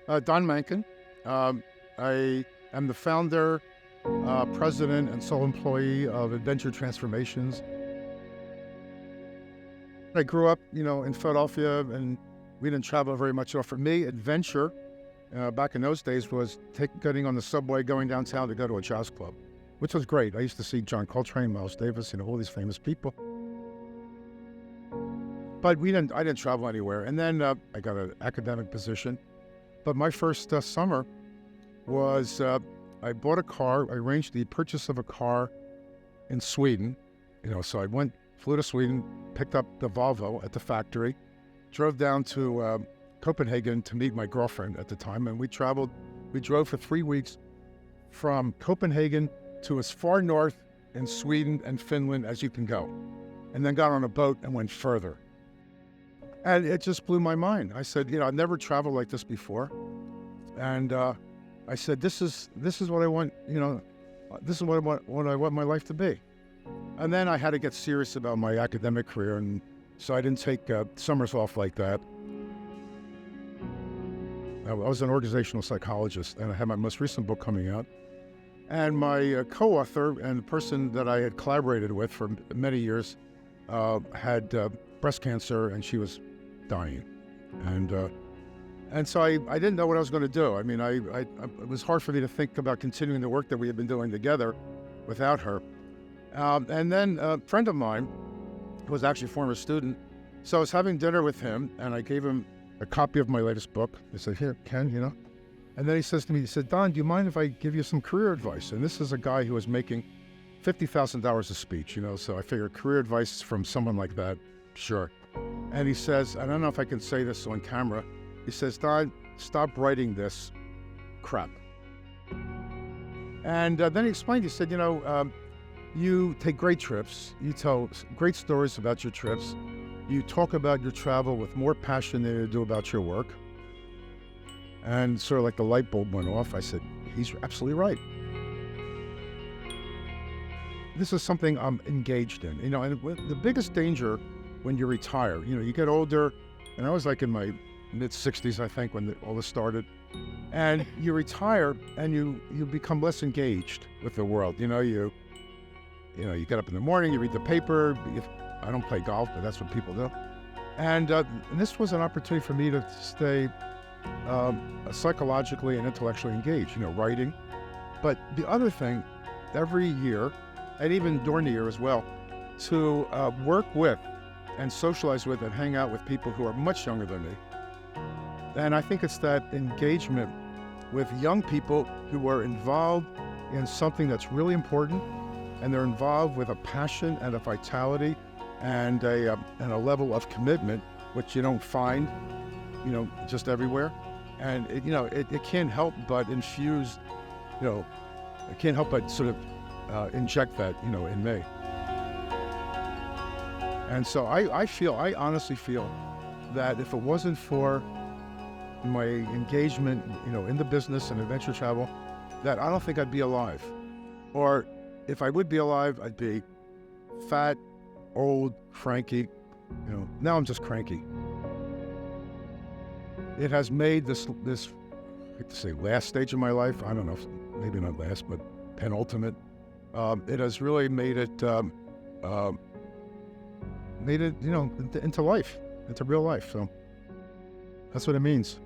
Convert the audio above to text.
Don Mankin. I am the founder, president, and sole employee of Adventure Transformations. I grew up, in Philadelphia, and we didn't travel very much. So for me, adventure back in those days was getting on the subway, going downtown to go to a jazz club, which was great. I used to see John Coltrane, Miles Davis, all these famous people. But I didn't travel anywhere. And then I got an academic position. But my first summer was I bought a car. I arranged the purchase of a car in Sweden. So I flew to Sweden, picked up the Volvo at the factory, drove down to Copenhagen to meet my girlfriend at the time, and we drove for 3 weeks from Copenhagen to as far north in Sweden and Finland as you can go, and then got on a boat and went further. And it just blew my mind. I said, I've never traveled like this before. And I said, this is what I want, this is what I want my life to be. And then I had to get serious about my academic career, and so I didn't take summers off like that. I was an organizational psychologist, and I had my most recent book coming out. And my co-author and the person that I had collaborated with for many years had breast cancer, and she was dying. And so I didn't know what I was going to do. I mean, it was hard for me to think about continuing the work that we had been doing together without her. And then a friend of mine, who was actually a former student, so I was having dinner with him, and I gave him a copy of my latest book. I said, here, Ken, And then he says to me, Don, do you mind if I give you some career advice? And this is a guy who was making $50,000 a speech, so I figured career advice from someone like that, sure. And he says, I don't know if I can say this on camera, he says, Don, stop writing this crap. And then he explained, he said, you take great trips, you tell great stories about your trips, you talk about your travel with more passion than you do about your work. And sort of like the light bulb went off. I said, he's absolutely right. This is something I'm engaged in, and the biggest danger when you retire, you get older, and I was like in my mid-60s, I think, when all this started, and you retire and you become less engaged with the world. You get up in the morning, you read the paper. I don't play golf, but that's what people do. And this was an opportunity for me to stay psychologically and intellectually engaged, writing. But the other thing, every year, and even during the year as well, to work with and socialize with and hang out with people who are much younger than me. And I think it's that engagement with young people who are involved in something that's really important, and they're involved with a passion and a vitality and a level of commitment which you don't find, just everywhere. And it can't help but infuse, it can't help but sort of inject that, in me. And so I honestly feel that if it wasn't for my engagement, in the business and adventure travel, that I don't think I'd be alive. Or if I would be alive, I'd be fat, old, cranky. Now I'm just cranky. It has made this, I hate to say last stage of my life, I don't know, maybe not last, but penultimate. It has really made it, into life, into real life. So that's what it means.